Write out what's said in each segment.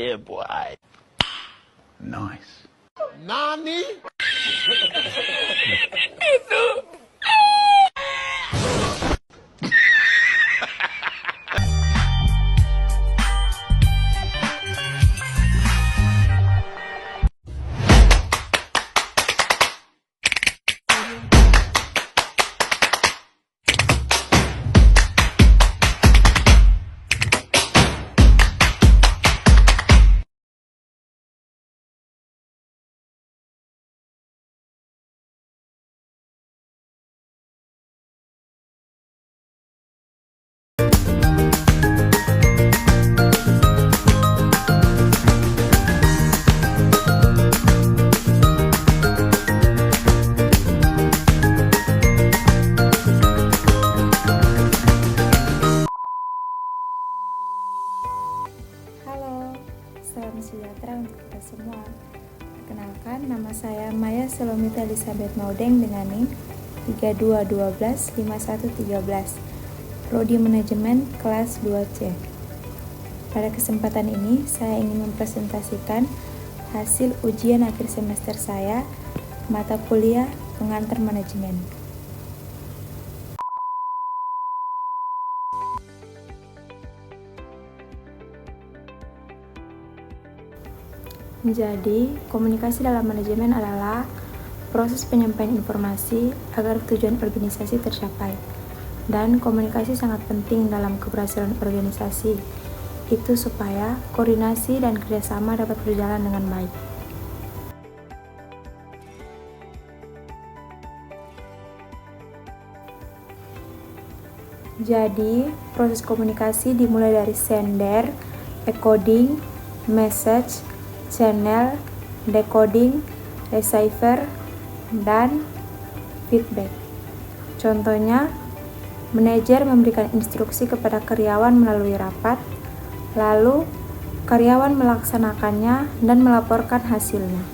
Yeah, boy. Nice. Nani? Halo, salam sejahtera untuk kita semua. Perkenalkan, nama saya Maya Selomita Elizabeth Maudeng dengan NIM 32125113, Prodi Manajemen kelas 2C. Pada kesempatan ini, saya ingin mempresentasikan hasil ujian akhir semester saya, mata kuliah pengantar manajemen. Jadi, komunikasi dalam manajemen adalah proses penyampaian informasi agar tujuan organisasi tercapai. Dan komunikasi sangat penting dalam keberhasilan organisasi. Itu supaya koordinasi dan kerjasama dapat berjalan dengan baik. Jadi, proses komunikasi dimulai dari sender, encoding, message, channel, decoding, receiver, dan feedback. Contohnya, manajer memberikan instruksi kepada karyawan melalui rapat, lalu karyawan melaksanakannya dan melaporkan hasilnya.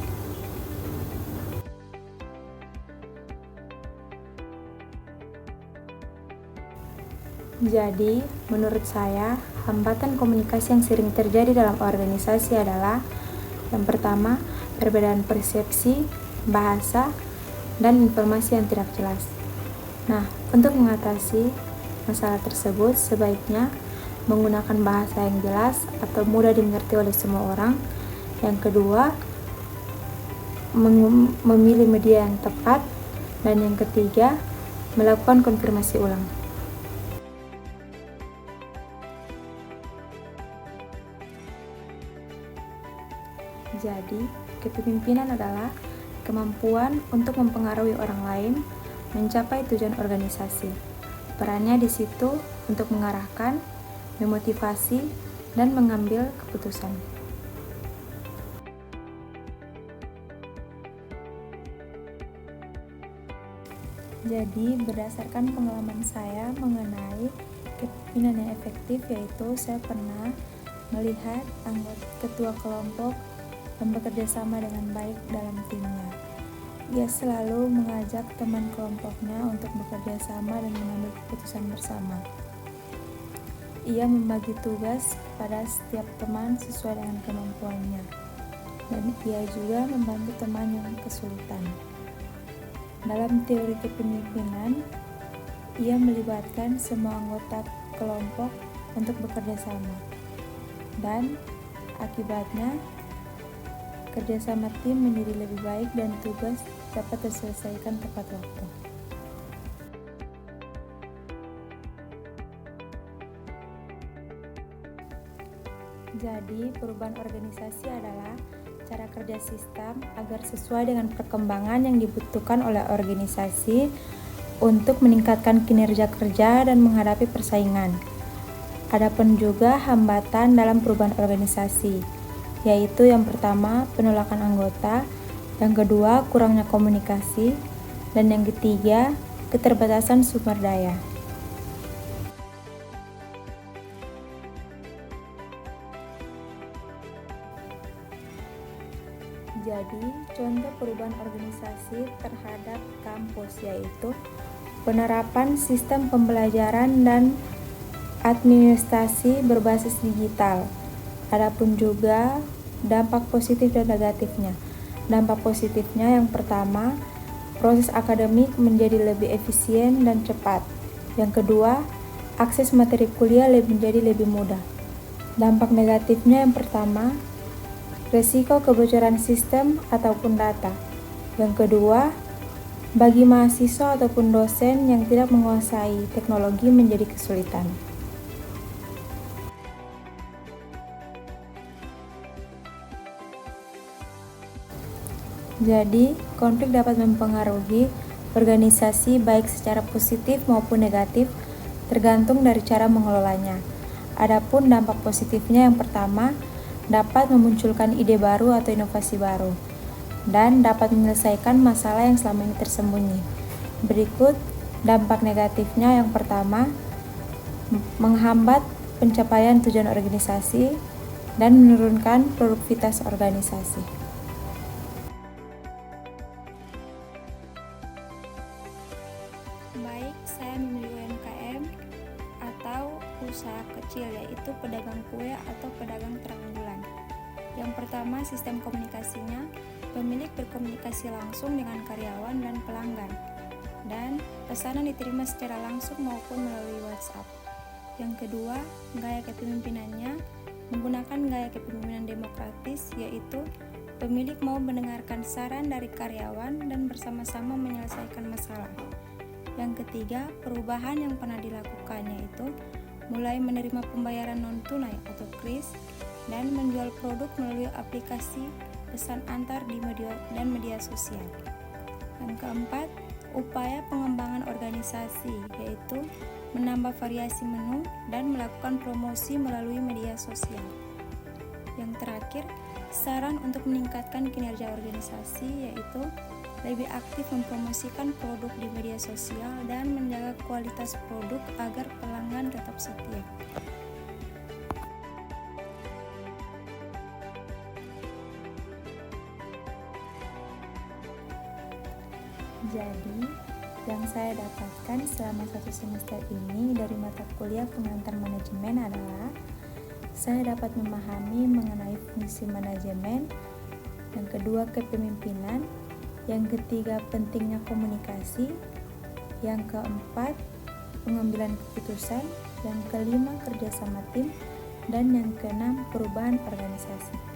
Jadi, menurut saya, hambatan komunikasi yang sering terjadi dalam organisasi adalah yang pertama, perbedaan persepsi, bahasa, dan informasi yang tidak jelas. Nah, untuk mengatasi masalah tersebut, sebaiknya menggunakan bahasa yang jelas atau mudah dimengerti oleh semua orang. Yang kedua, memilih media yang tepat. Dan yang ketiga, melakukan konfirmasi ulang. Jadi, kepemimpinan adalah kemampuan untuk mempengaruhi orang lain mencapai tujuan organisasi. Perannya di situ untuk mengarahkan, memotivasi, dan mengambil keputusan. Jadi, berdasarkan pengalaman saya mengenai kepemimpinan yang efektif, yaitu saya pernah melihat anggota ketua kelompok dan bekerja sama dengan baik dalam timnya. Ia selalu mengajak teman kelompoknya untuk bekerja sama dan mengambil keputusan bersama. Ia membagi tugas pada setiap teman sesuai dengan kemampuannya, dan ia juga membantu teman yang kesulitan. Dalam teori kepemimpinan, ia melibatkan semua anggota kelompok untuk bekerja sama, dan akibatnya kerjasama tim menjadi lebih baik dan tugas dapat terselesaikan tepat waktu. Jadi, perubahan organisasi adalah cara kerja sistem agar sesuai dengan perkembangan yang dibutuhkan oleh organisasi untuk meningkatkan kinerja kerja dan menghadapi persaingan. Adapun juga hambatan dalam perubahan organisasi, yaitu yang pertama, penolakan anggota, yang kedua, kurangnya komunikasi, dan yang ketiga, keterbatasan sumber daya. Jadi, contoh perubahan organisasi terhadap kampus yaitu penerapan sistem pembelajaran dan administrasi berbasis digital, Adapun juga dampak positif dan negatifnya. Dampak positifnya yang pertama, proses akademik menjadi lebih efisien dan cepat. Yang kedua, akses materi kuliah menjadi lebih mudah. Dampak negatifnya yang pertama, resiko kebocoran sistem ataupun data. Yang kedua, bagi mahasiswa ataupun dosen yang tidak menguasai teknologi menjadi kesulitan. Jadi, konflik dapat mempengaruhi organisasi baik secara positif maupun negatif, tergantung dari cara mengelolanya. Adapun dampak positifnya yang pertama, dapat memunculkan ide baru atau inovasi baru, dan dapat menyelesaikan masalah yang selama ini tersembunyi. Berikut dampak negatifnya yang pertama, menghambat pencapaian tujuan organisasi dan menurunkan produktivitas organisasi. Baik, saya memilih UMKM atau usaha kecil, yaitu pedagang kue atau pedagang terang bulan. Yang pertama, sistem komunikasinya, pemilik berkomunikasi langsung dengan karyawan dan pelanggan, dan pesanan diterima secara langsung maupun melalui WhatsApp. Yang kedua, gaya kepemimpinannya menggunakan gaya kepemimpinan demokratis, yaitu pemilik mau mendengarkan saran dari karyawan dan bersama-sama menyelesaikan masalah. Yang ketiga, perubahan yang pernah dilakukan yaitu mulai menerima pembayaran non-tunai atau kris dan menjual produk melalui aplikasi pesan antar di media sosial. Yang keempat, upaya pengembangan organisasi yaitu menambah variasi menu dan melakukan promosi melalui media sosial. Yang terakhir, saran untuk meningkatkan kinerja organisasi yaitu lebih aktif mempromosikan produk di media sosial dan menjaga kualitas produk agar pelanggan tetap setia. Jadi, yang saya dapatkan selama 1 semester ini dari mata kuliah pengantar manajemen adalah saya dapat memahami mengenai fungsi manajemen, yang kedua kepemimpinan, yang ketiga pentingnya komunikasi, yang keempat pengambilan keputusan, yang kelima kerjasama tim, dan yang keenam perubahan organisasi.